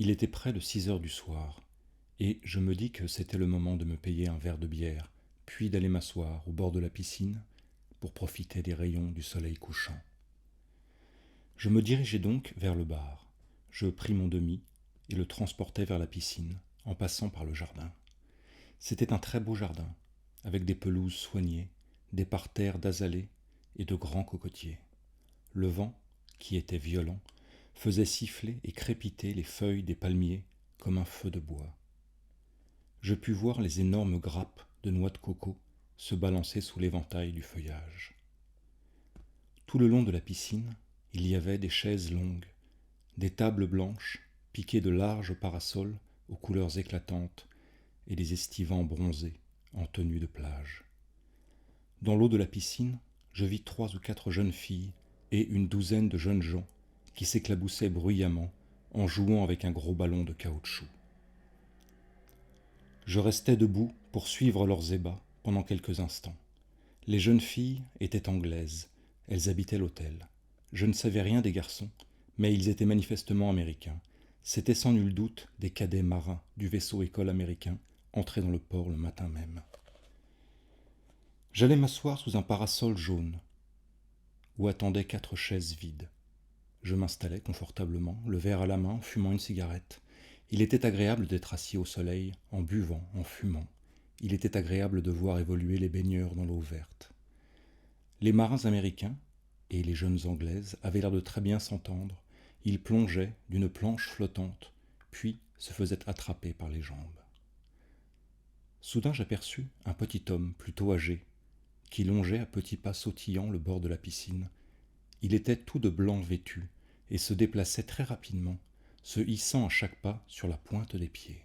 Il était près de 6 heures du soir, et je me dis que c'était le moment de me payer un verre de bière, puis d'aller m'asseoir au bord de la piscine pour profiter des rayons du soleil couchant. Je me dirigeai donc vers le bar. Je pris mon demi et le transportai vers la piscine, en passant par le jardin. C'était un très beau jardin, avec des pelouses soignées, des parterres d'azalées et de grands cocotiers. Le vent, qui était violent, faisait siffler et crépiter les feuilles des palmiers comme un feu de bois. Je pus voir les énormes grappes de noix de coco se balancer sous l'éventail du feuillage. Tout le long de la piscine, il y avait des chaises longues, des tables blanches piquées de larges parasols aux couleurs éclatantes et des estivants bronzés en tenue de plage. Dans l'eau de la piscine, je vis 3 ou 4 jeunes filles et une douzaine de jeunes gens qui s'éclaboussaient bruyamment en jouant avec un gros ballon de caoutchouc. Je restai debout pour suivre leurs ébats pendant quelques instants. Les jeunes filles étaient anglaises, elles habitaient l'hôtel. Je ne savais rien des garçons, mais ils étaient manifestement américains. C'étaient sans nul doute des cadets marins du vaisseau école américain, entrés dans le port le matin même. J'allai m'asseoir sous un parasol jaune, où attendaient 4 chaises vides. Je m'installai confortablement, le verre à la main, en fumant une cigarette. Il était agréable d'être assis au soleil, en buvant, en fumant. Il était agréable de voir évoluer les baigneurs dans l'eau verte. Les marins américains et les jeunes anglaises avaient l'air de très bien s'entendre. Ils plongeaient d'une planche flottante, puis se faisaient attraper par les jambes. Soudain j'aperçus un petit homme plutôt âgé, qui longeait à petits pas sautillants le bord de la piscine. Il était tout de blanc vêtu et se déplaçait très rapidement, se hissant à chaque pas sur la pointe des pieds.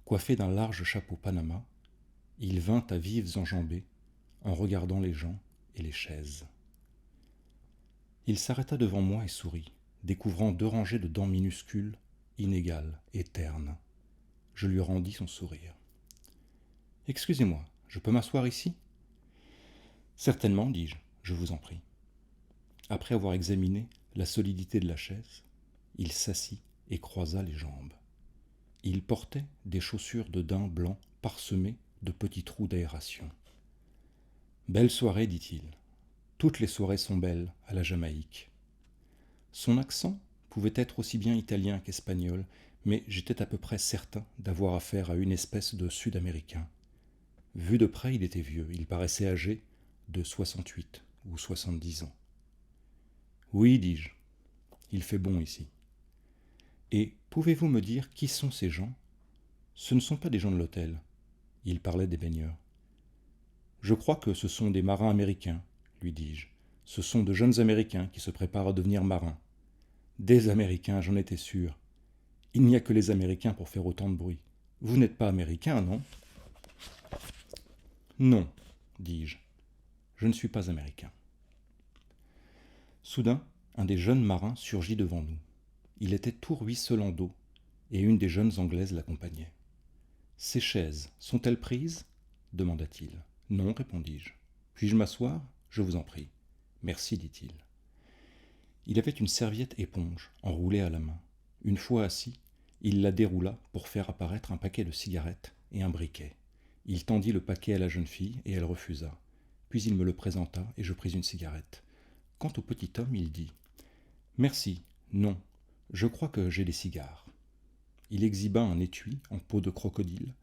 Coiffé d'un large chapeau Panama, il vint à vives enjambées en regardant les gens et les chaises. Il s'arrêta devant moi et sourit, découvrant 2 rangées de dents minuscules, inégales et ternes. Je lui rendis son sourire. « Excusez-moi, je peux m'asseoir ici ?»« Certainement, dis-je, je vous en prie. » Après avoir examiné la solidité de la chaise, il s'assit et croisa les jambes. Il portait des chaussures de daim blanc parsemées de petits trous d'aération. « Belle soirée, dit-il. Toutes les soirées sont belles à la Jamaïque. » Son accent pouvait être aussi bien italien qu'espagnol, mais j'étais à peu près certain d'avoir affaire à une espèce de Sud-Américain. Vu de près, il était vieux, il paraissait âgé de 68 ou 70 ans. « Oui, dis-je, il fait bon ici. »« Et pouvez-vous me dire qui sont ces gens ? Ce ne sont pas des gens de l'hôtel. » Il parlait des baigneurs. « Je crois que ce sont des marins américains, lui dis-je. Ce sont de jeunes Américains qui se préparent à devenir marins. Des Américains, j'en étais sûr. Il n'y a que les Américains pour faire autant de bruit. Vous n'êtes pas Américain, non ? Non, dis-je. Je ne suis pas Américain. Soudain, un des jeunes marins surgit devant nous. Il était tout ruisselant d'eau, et une des jeunes Anglaises l'accompagnait. « Ces chaises sont-elles prises ?» demanda-t-il. « Non, répondis-je. Puis-je m'asseoir ? Je vous en prie. Merci, dit-il. Il avait une serviette éponge enroulée à la main. Une fois assis, il la déroula pour faire apparaître un paquet de cigarettes et un briquet. Il tendit le paquet à la jeune fille et elle refusa. Puis il me le présenta et je pris une cigarette. Quant au petit homme, il dit « Merci, non, je crois que j'ai des cigares. » Il exhiba un étui en peau de crocodile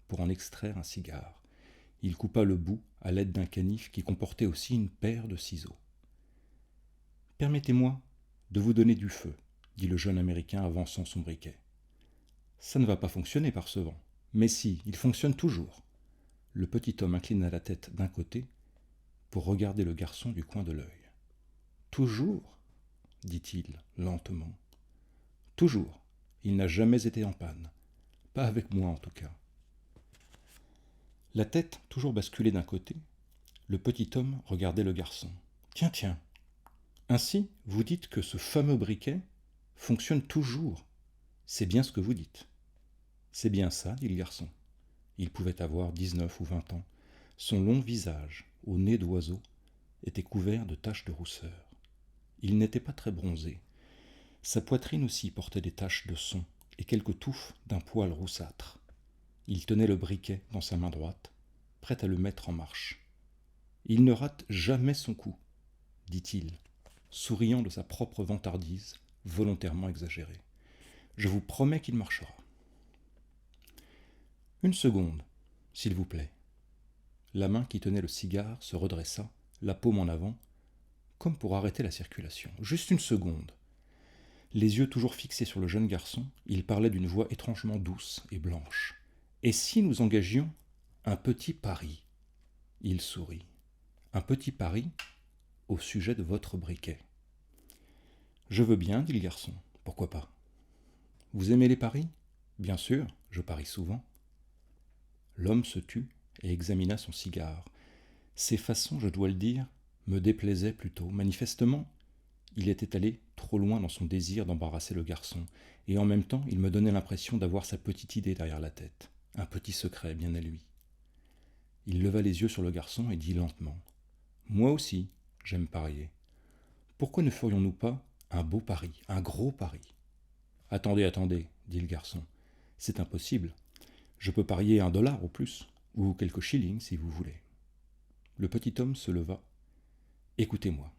pour en extraire un cigare. Il coupa le bout à l'aide d'un canif qui comportait aussi une paire de ciseaux. « Permettez-moi de vous donner du feu, » dit le jeune Américain avançant son briquet. « Ça ne va pas fonctionner par ce vent. Mais si, il fonctionne toujours. » Le petit homme inclina la tête d'un côté pour regarder le garçon du coin de l'œil. « Toujours ?» dit-il lentement. « Toujours. Il n'a jamais été en panne. Pas avec moi en tout cas. » La tête toujours basculée d'un côté, le petit homme regardait le garçon. « Tiens, tiens. Ainsi, vous dites que ce fameux briquet fonctionne toujours. C'est bien ce que vous dites. »« C'est bien ça, dit le garçon. Il pouvait avoir 19 ou 20 ans. Son long visage, au nez d'oiseau, était couvert de taches de rousseur. Il n'était pas très bronzé. Sa poitrine aussi portait des taches de son et quelques touffes d'un poil roussâtre. Il tenait le briquet dans sa main droite, prêt à le mettre en marche. Il ne rate jamais son coup, dit-il, souriant de sa propre vantardise, volontairement exagérée. Je vous promets qu'il marchera. Une seconde, s'il vous plaît. La main qui tenait le cigare se redressa, la paume en avant, comme pour arrêter la circulation. Juste une seconde. Les yeux toujours fixés sur le jeune garçon, il parlait d'une voix étrangement douce et blanche. Et si nous engagions un petit pari ? Il sourit. Un petit pari au sujet de votre briquet. Je veux bien, dit le garçon. Pourquoi pas ? Vous aimez les paris ? Bien sûr, je parie souvent. L'homme se tut et examina son cigare. Ses façons, je dois le dire, me déplaisaient plutôt. Manifestement, il était allé trop loin dans son désir d'embarrasser le garçon, et en même temps, il me donnait l'impression d'avoir sa petite idée derrière la tête, un petit secret bien à lui. Il leva les yeux sur le garçon et dit lentement : « Moi aussi, j'aime parier. Pourquoi ne ferions-nous pas un beau pari, un gros pari ? » « Attendez, attendez, dit le garçon. C'est impossible. Je peux parier $1 au plus, ou quelques shillings si vous voulez. Le petit homme se leva. Écoutez-moi.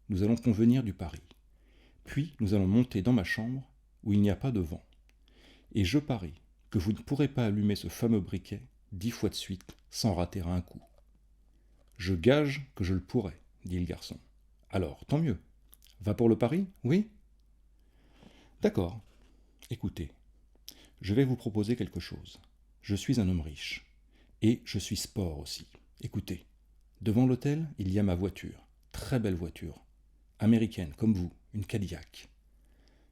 Nous allons convenir du pari. Puis nous allons monter dans ma chambre où il n'y a pas de vent. Et je parie que vous ne pourrez pas allumer ce fameux briquet 10 fois de suite sans rater un coup. Je gage que je le pourrai, dit le garçon. Alors, tant mieux. Va pour le pari, oui ? D'accord. Écoutez, je vais vous proposer quelque chose. Je suis un homme riche. Et je suis sport aussi. Écoutez, devant l'hôtel, il y a ma voiture. Très belle voiture. Américaine, comme vous, une Cadillac.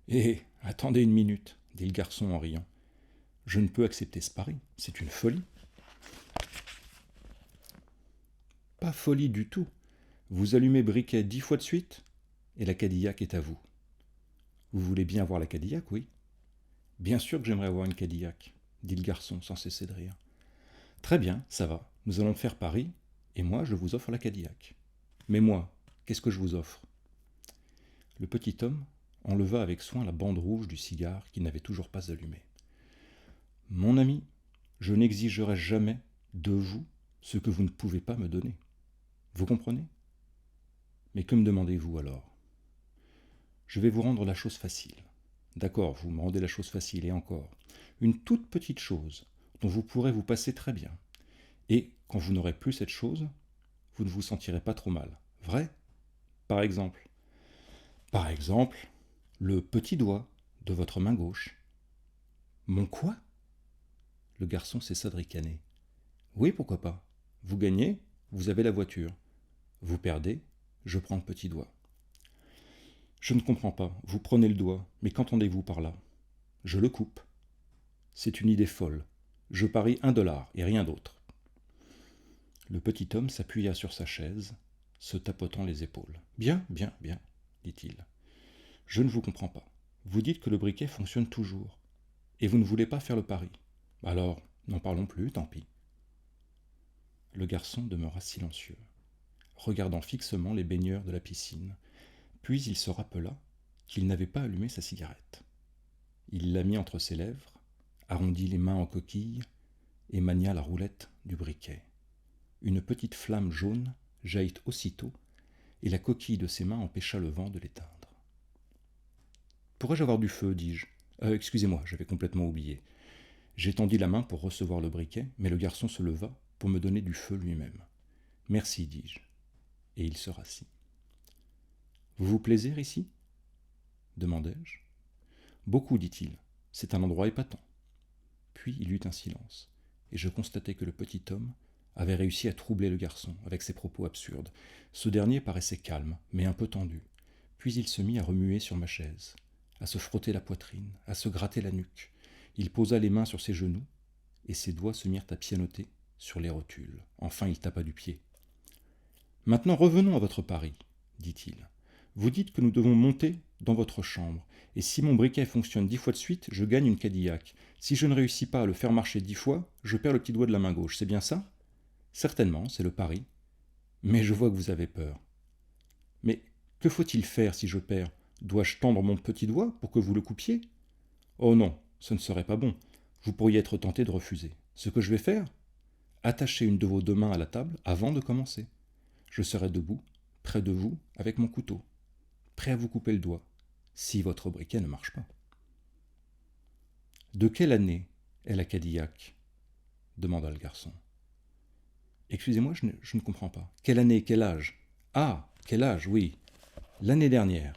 Eh, attendez une minute, dit le garçon en riant. Je ne peux accepter ce pari. C'est une folie. Pas folie du tout. Vous allumez briquet 10 fois de suite, et la Cadillac est à vous. Vous voulez bien voir la Cadillac, oui ? Bien sûr que j'aimerais avoir une Cadillac, dit le garçon sans cesser de rire. Très bien, ça va. Nous allons faire pari, et moi je vous offre la Cadillac. Mais moi, qu'est-ce que je vous offre ? Le petit homme enleva avec soin la bande rouge du cigare qu'il n'avait toujours pas allumé. Mon ami, je n'exigerai jamais de vous ce que vous ne pouvez pas me donner. Vous comprenez ? Mais que me demandez-vous alors ? Je vais vous rendre la chose facile. D'accord, vous me rendez la chose facile, et encore. Une toute petite chose dont vous pourrez vous passer très bien. Et quand vous n'aurez plus cette chose, vous ne vous sentirez pas trop mal. Vrai ? Par exemple, le petit doigt de votre main gauche. Mon quoi ? Le garçon cessa de ricaner. Oui, pourquoi pas ? Vous gagnez, vous avez la voiture. Vous perdez, je prends le petit doigt. Je ne comprends pas. Vous prenez le doigt, mais qu'entendez-vous par là ? Je le coupe. C'est une idée folle. Je parie $1 et rien d'autre. Le petit homme s'appuya sur sa chaise, se tapotant les épaules. Bien, bien, bien, dit-il. Je ne vous comprends pas. Vous dites que le briquet fonctionne toujours, et vous ne voulez pas faire le pari. Alors, n'en parlons plus, tant pis. Le garçon demeura silencieux, regardant fixement les baigneurs de la piscine, puis il se rappela qu'il n'avait pas allumé sa cigarette. Il la mit entre ses lèvres, arrondit les mains en coquille et mania la roulette du briquet. Une petite flamme jaune jaillit aussitôt, et la coquille de ses mains empêcha le vent de l'éteindre. « Pourrais-je avoir du feu » dis-je. Excusez-moi, j'avais complètement oublié. J'étendis la main pour recevoir le briquet, mais le garçon se leva pour me donner du feu lui-même. « Merci » dis-je, et il se rassit. « Vous vous plaisez ici » demandai-je. « Beaucoup, dit-il. C'est un endroit épatant. » Puis il eut un silence, et je constatai que le petit homme avait réussi à troubler le garçon avec ses propos absurdes. Ce dernier paraissait calme, mais un peu tendu. Puis il se mit à remuer sur ma chaise, à se frotter la poitrine, à se gratter la nuque. Il posa les mains sur ses genoux, et ses doigts se mirent à pianoter sur les rotules. Enfin, il tapa du pied. « Maintenant, revenons à votre pari, dit-il. Vous dites que nous devons monter dans votre chambre, et si mon briquet fonctionne 10 fois de suite, je gagne une Cadillac. Si je ne réussis pas à le faire marcher 10 fois, je perds le petit doigt de la main gauche, c'est bien ça ? Certainement, c'est le pari. Mais je vois que vous avez peur. Mais que faut-il faire si je perds ? Dois-je tendre mon petit doigt pour que vous le coupiez ? Oh non, ce ne serait pas bon. Vous pourriez être tenté de refuser. Ce que je vais faire, attachez une de vos deux mains à la table avant de commencer. Je serai debout, près de vous, avec mon couteau, prêt à vous couper le doigt, si votre briquet ne marche pas. De quelle année est la Cadillac demanda le garçon. Excusez-moi, je ne comprends pas. Quelle année, quel âge? Ah, quel âge, oui. L'année dernière.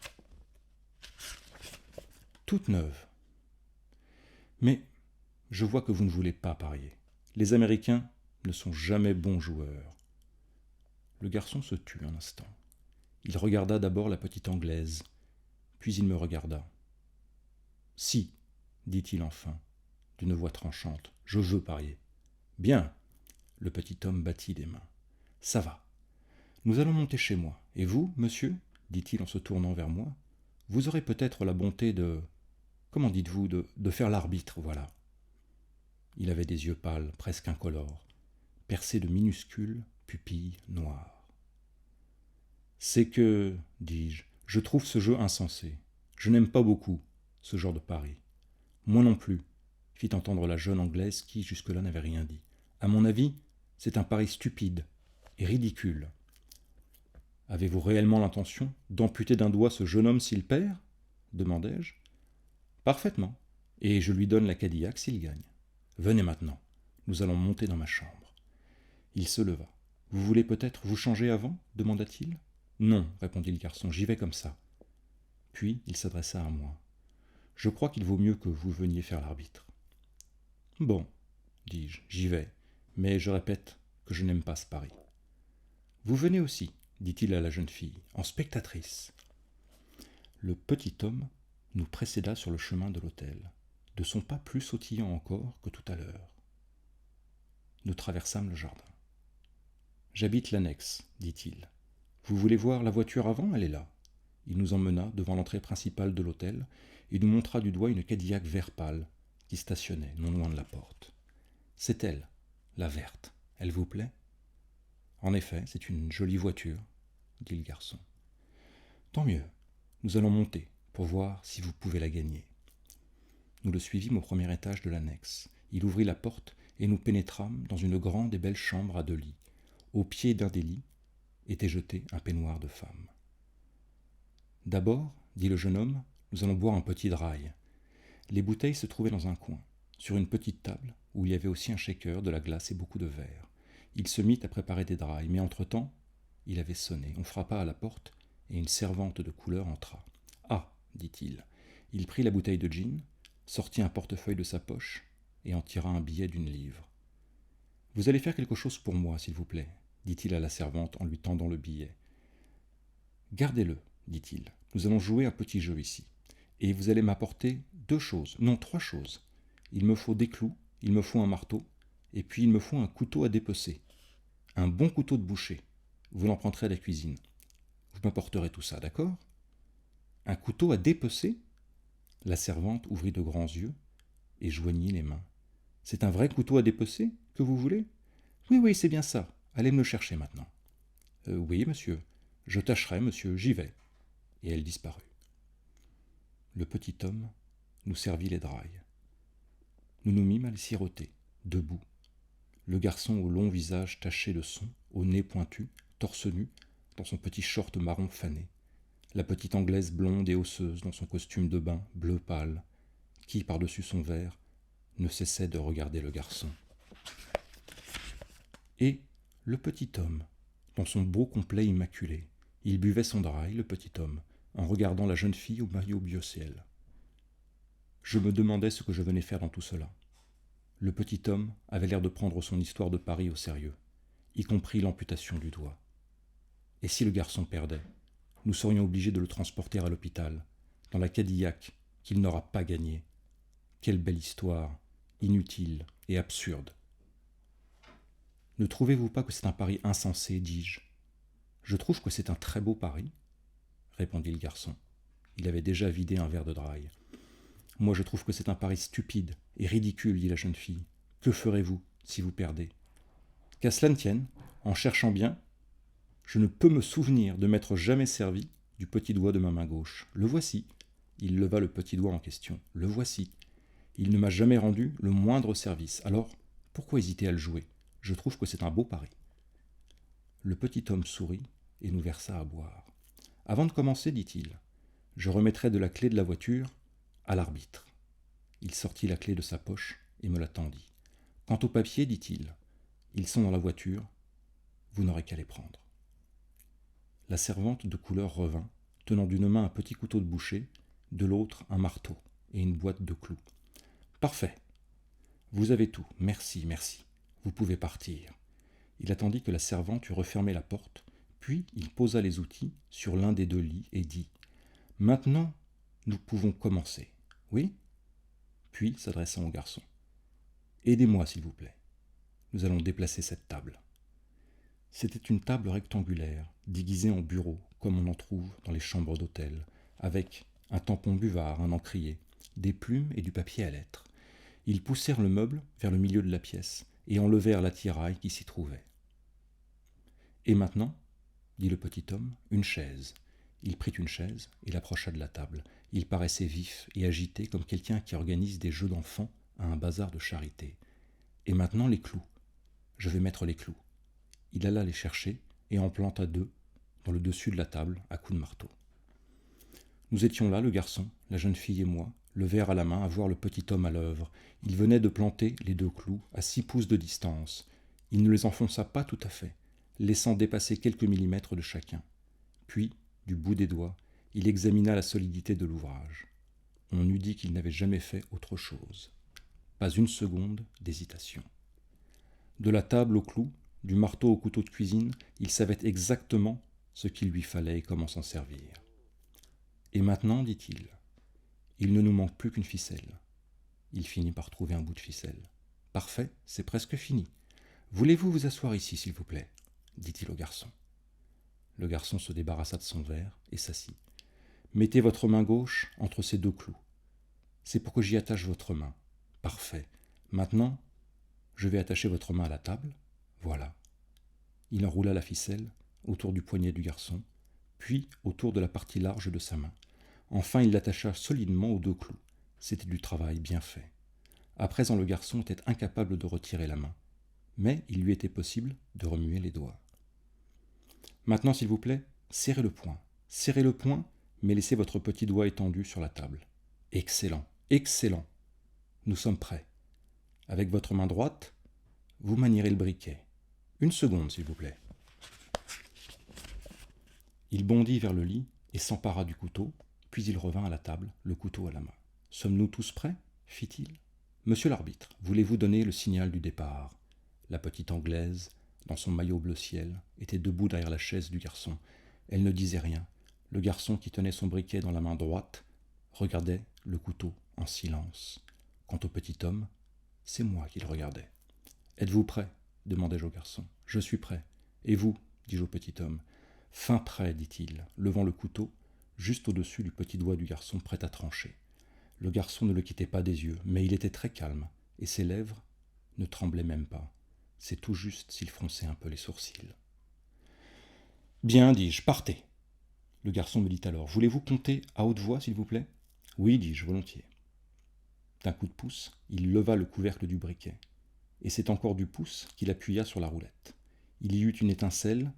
Toute neuve. Mais je vois que vous ne voulez pas parier. Les Américains ne sont jamais bons joueurs. Le garçon se tut un instant. Il regarda d'abord la petite Anglaise, puis il me regarda. Si, dit-il enfin, d'une voix tranchante, je veux parier. Bien. Le petit homme battit des mains. Ça va. Nous allons monter chez moi. Et vous, monsieur, dit-il en se tournant vers moi, vous aurez peut-être la bonté de... Comment dites-vous, de faire l'arbitre, voilà. Il avait des yeux pâles, presque incolores, percés de minuscules pupilles noires. C'est que, dis-je, je trouve ce jeu insensé. Je n'aime pas beaucoup ce genre de pari. Moi non plus, fit entendre la jeune Anglaise qui, jusque-là, n'avait rien dit. À mon avis, c'est un pari stupide et ridicule. Avez-vous réellement l'intention d'amputer d'un doigt ce jeune homme s'il perd demandai-je. Parfaitement, et je lui donne la Cadillac s'il gagne. Venez maintenant, nous allons monter dans ma chambre. Il se leva. Vous voulez peut-être vous changer avant demanda-t-il. Non, répondit le garçon, j'y vais comme ça. Puis il s'adressa à moi. Je crois qu'il vaut mieux que vous veniez faire l'arbitre. Bon, dis-je, j'y vais, mais je répète que je n'aime pas ce pari. Vous venez aussi, dit-il à la jeune fille, en spectatrice. Le petit homme nous précéda sur le chemin de l'hôtel, de son pas plus sautillant encore que tout à l'heure. Nous traversâmes le jardin. J'habite l'annexe, dit-il. Vous voulez voir la voiture avant? Elle est là. Il nous emmena devant l'entrée principale de l'hôtel et nous montra du doigt une Cadillac vert pâle qui stationnait non loin de la porte. C'est elle, la verte. Elle vous plaît? En effet, c'est une jolie voiture, dit le garçon. Tant mieux. Nous allons monter pour voir si vous pouvez la gagner. Nous le suivîmes au premier étage de l'annexe. Il ouvrit la porte et nous pénétrâmes dans une grande et belle chambre à 2 lits. Au pied d'un des lits était jeté un peignoir de femme. D'abord, dit le jeune homme, nous allons boire un petit dry. Les bouteilles se trouvaient dans un coin, sur une petite table où il y avait aussi un shaker, de la glace et beaucoup de verre. Il se mit à préparer des dry, mais entre-temps, il avait sonné. On frappa à la porte et une servante de couleur entra. Ah, dit-il. Il prit la bouteille de gin, sortit un portefeuille de sa poche et en tira un billet d'1 livre. Vous allez faire quelque chose pour moi, s'il vous plaît, dit-il à la servante en lui tendant le billet. Gardez-le, dit-il. Nous allons jouer un petit jeu ici. Et vous allez m'apporter 2 choses, non 3 choses. Il me faut des clous, il me faut un marteau, et puis il me faut un couteau à dépecer. Un bon couteau de boucher. Vous l'emprunterez à la cuisine. Vous m'apporterez tout ça, d'accord? Un couteau à dépecer? La servante ouvrit de grands yeux et joignit les mains. C'est un vrai couteau à dépecer que vous voulez? Oui, oui, c'est bien ça. Allez me le chercher maintenant. Oui, monsieur. Je tâcherai, monsieur, j'y vais. Et elle disparut. Le petit homme nous servit les drailles. Nous nous mîmes à les siroter, debout. Le garçon au long visage taché de son, au nez pointu, torse nu, dans son petit short marron fané. La petite Anglaise blonde et osseuse dans son costume de bain bleu pâle, qui, par-dessus son verre, ne cessait de regarder le garçon. Et le petit homme, dans son beau complet immaculé, il buvait son dry, le petit homme, en regardant la jeune fille au maillot bleu-ciel. Je me demandais ce que je venais faire dans tout cela. Le petit homme avait l'air de prendre son histoire de Paris au sérieux, y compris l'amputation du doigt. Et si le garçon perdait, nous serions obligés de le transporter à l'hôpital, dans la Cadillac qu'il n'aura pas gagnée. Quelle belle histoire, inutile et absurde. Ne trouvez-vous pas que c'est un pari insensé, dis-je? Je trouve que c'est un très beau pari, répondit le garçon. Il avait déjà vidé un verre de dry. Moi, je trouve que c'est un pari stupide et ridicule, dit la jeune fille. Que ferez-vous si vous perdez? Qu'à cela ne tienne, en cherchant bien, je ne peux me souvenir de m'être jamais servi du petit doigt de ma main gauche. Le voici. Il leva le petit doigt en question. Le voici. Il ne m'a jamais rendu le moindre service. Alors, pourquoi hésiter à le jouer? Je trouve que c'est un beau pari. Le petit homme sourit et nous versa à boire. Avant de commencer, dit-il, je remettrai de la clé de la voiture à l'arbitre. Il sortit la clé de sa poche et me la tendit. Quant aux papiers, dit-il, ils sont dans la voiture, vous n'aurez qu'à les prendre. La servante de couleur revint, tenant d'une main un petit couteau de boucher, de l'autre un marteau et une boîte de clous. Parfait. Vous avez tout. Merci, merci. Vous pouvez partir. Il attendit que la servante eût refermé la porte, puis il posa les outils sur l'un des deux lits et dit « Maintenant, nous pouvons commencer. Oui ?» Puis, s'adressant au garçon, « Aidez-moi, s'il vous plaît. Nous allons déplacer cette table. » C'était une table rectangulaire, déguisée en bureau, comme on en trouve dans les chambres d'hôtel, avec un tampon buvard, un encrier, des plumes et du papier à lettres. Ils poussèrent le meuble vers le milieu de la pièce et enlevèrent l'attirail qui s'y trouvait. « Et maintenant, dit le petit homme, une chaise. » Il prit une chaise et l'approcha de la table. Il paraissait vif et agité comme quelqu'un qui organise des jeux d'enfants à un bazar de charité. « Et maintenant les clous. Je vais mettre les clous. » Il alla les chercher et en planta deux dans le dessus de la table à coups de marteau. Nous étions là, le garçon, la jeune fille et moi, le verre à la main, à voir le petit homme à l'œuvre. Il venait de planter les deux clous à 6 pouces de distance. Il ne les enfonça pas tout à fait, laissant dépasser quelques millimètres de chacun. Puis, du bout des doigts, il examina la solidité de l'ouvrage. On eût dit qu'il n'avait jamais fait autre chose. Pas une seconde d'hésitation. De la table au clou, du marteau au couteau de cuisine, il savait exactement ce qu'il lui fallait et comment s'en servir. « Et maintenant, dit-il, il ne nous manque plus qu'une ficelle. » Il finit par trouver un bout de ficelle. « Parfait, c'est presque fini. Voulez-vous vous asseoir ici, s'il vous plaît ?» dit-il au garçon. Le garçon se débarrassa de son verre et s'assit. « Mettez votre main gauche entre ces deux clous. C'est pour que j'y attache votre main. Parfait. Maintenant, je vais attacher votre main à la table. Voilà. » Il enroula la ficelle autour du poignet du garçon, puis autour de la partie large de sa main. Enfin, il l'attacha solidement aux deux clous. C'était du travail bien fait. À présent, le garçon était incapable de retirer la main, mais il lui était possible de remuer les doigts. « Maintenant, s'il vous plaît, serrez le poing. Serrez le poing, mais laissez votre petit doigt étendu sur la table. Excellent, excellent. Nous sommes prêts. Avec votre main droite, vous manierez le briquet. Une seconde, s'il vous plaît. » Il bondit vers le lit et s'empara du couteau, puis il revint à la table, le couteau à la main. « Sommes-nous tous prêts ?» fit-il. « Monsieur l'arbitre, voulez-vous donner le signal du départ ?» La petite Anglaise, dans son maillot bleu ciel, était debout derrière la chaise du garçon. Elle ne disait rien. Le garçon, qui tenait son briquet dans la main droite, regardait le couteau en silence. Quant au petit homme, c'est moi qu'il regardait. « Êtes-vous prêt ?» demandai-je au garçon. « Je suis prêt. Et vous ?» dis-je au petit homme. « Fin prêt, dit-il, levant le couteau juste au-dessus du petit doigt du garçon prêt à trancher. » Le garçon ne le quittait pas des yeux, mais il était très calme, et ses lèvres ne tremblaient même pas. C'est tout juste s'il fronçait un peu les sourcils. « Bien, dis-je, partez. » Le garçon me dit alors, « Voulez-vous compter à haute voix, s'il vous plaît ?» ?»« Oui, dis-je, volontiers. » D'un coup de pouce, il leva le couvercle du briquet, et c'est encore du pouce qu'il appuya sur la roulette. Il y eut une étincelle,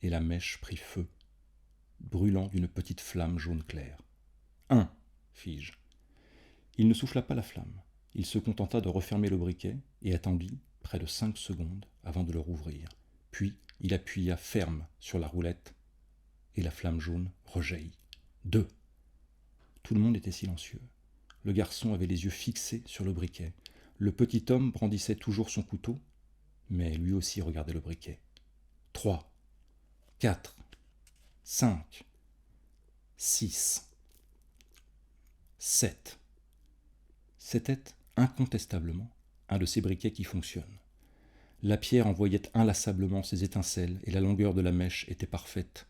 et la mèche prit feu, brûlant d'une petite flamme jaune clair. « 1, fis-je. Il ne souffla pas la flamme. Il se contenta de refermer le briquet et attendit près de 5 secondes avant de le rouvrir. Puis il appuya ferme sur la roulette et la flamme jaune rejaillit. 2. Tout le monde était silencieux. Le garçon avait les yeux fixés sur le briquet. Le petit homme brandissait toujours son couteau, mais lui aussi regardait le briquet. 3, 4, 5, 6, 7. C'était incontestablement un de ces briquets qui fonctionnent. La pierre envoyait inlassablement ses étincelles et la longueur de la mèche était parfaite.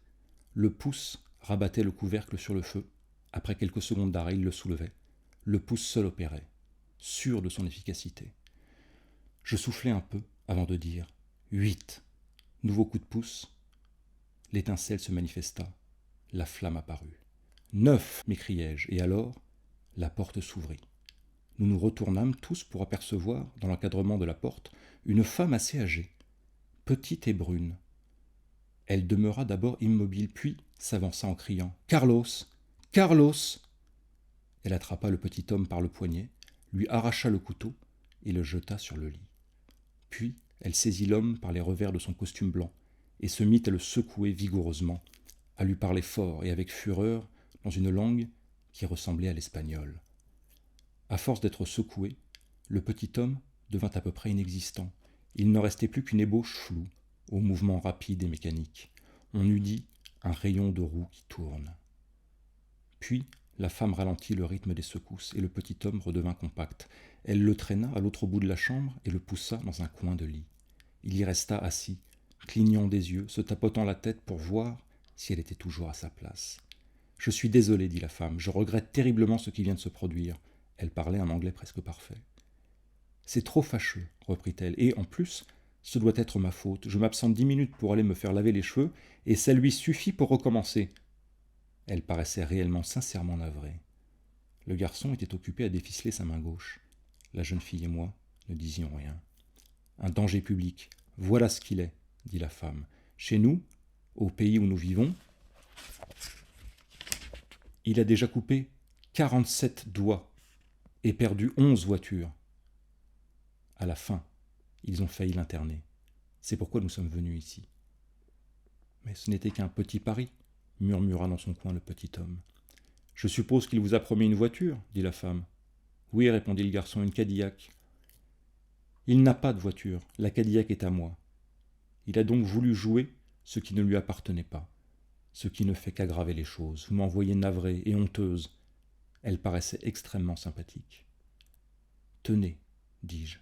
Le pouce rabattait le couvercle sur le feu. Après quelques secondes d'arrêt, il le soulevait. Le pouce seul opérait, sûr de son efficacité. Je soufflai un peu avant de dire « 8 ». Nouveau coup de pouce. L'étincelle se manifesta. La flamme apparut. « 9 » m'écriai-je, et alors la porte s'ouvrit. Nous nous retournâmes tous pour apercevoir, dans l'encadrement de la porte, une femme assez âgée, petite et brune. Elle demeura d'abord immobile, puis s'avança en criant « Carlos, Carlos !» Elle attrapa le petit homme par le poignet, lui arracha le couteau et le jeta sur le lit. Puis elle saisit l'homme par les revers de son costume blanc et se mit à le secouer vigoureusement, à lui parler fort et avec fureur dans une langue qui ressemblait à l'espagnol. À force d'être secoué, le petit homme devint à peu près inexistant. Il ne restait plus qu'une ébauche floue, aux mouvements rapides et mécaniques. On eût dit un rayon de roue qui tourne. Puis la femme ralentit le rythme des secousses et le petit homme redevint compact. Elle le traîna à l'autre bout de la chambre et le poussa dans un coin de lit. Il y resta assis, clignant des yeux, se tapotant la tête pour voir si elle était toujours à sa place. « Je suis désolée, dit la femme, je regrette terriblement ce qui vient de se produire. » Elle parlait un anglais presque parfait. « C'est trop fâcheux, reprit-elle, et en plus, ce doit être ma faute. Je m'absente 10 minutes pour aller me faire laver les cheveux, et ça lui suffit pour recommencer. » Elle paraissait réellement sincèrement navrée. Le garçon était occupé à déficeler sa main gauche. La jeune fille et moi ne disions rien. « Un danger public, voilà ce qu'il est, dit la femme. Chez nous, au pays où nous vivons, il a déjà coupé 47 doigts et perdu 11 voitures. À la fin, ils ont failli l'interner. C'est pourquoi nous sommes venus ici. » « Mais ce n'était qu'un petit pari, murmura dans son coin le petit homme. « Je suppose qu'il vous a promis une voiture, dit la femme. Oui, répondit le garçon, une Cadillac. Il n'a pas de voiture, la Cadillac est à moi. Il a donc voulu jouer ce qui ne lui appartenait pas, ce qui ne fait qu'aggraver les choses. Vous m'envoyez navrée et honteuse. » Elle paraissait extrêmement sympathique. « Tenez, dis-je,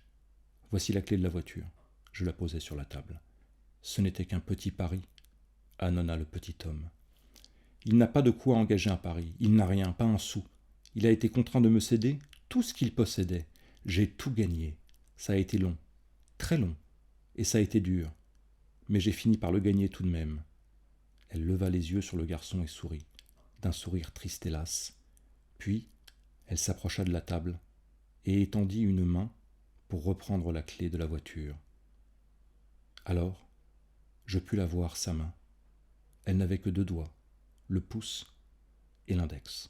voici la clé de la voiture. » Je la posai sur la table. « Ce n'était qu'un petit pari, annonna le petit homme. Il n'a pas de quoi engager un pari, il n'a rien, pas un sou. Il a été contraint de me céder tout ce qu'il possédait. J'ai tout gagné. Ça a été long, très long, et ça a été dur. Mais j'ai fini par le gagner tout de même. » Elle leva les yeux sur le garçon et sourit, d'un sourire triste hélas. Puis, elle s'approcha de la table et étendit une main pour reprendre la clé de la voiture. Alors, je pus la voir, sa main. Elle n'avait que 2 doigts, le pouce et l'index.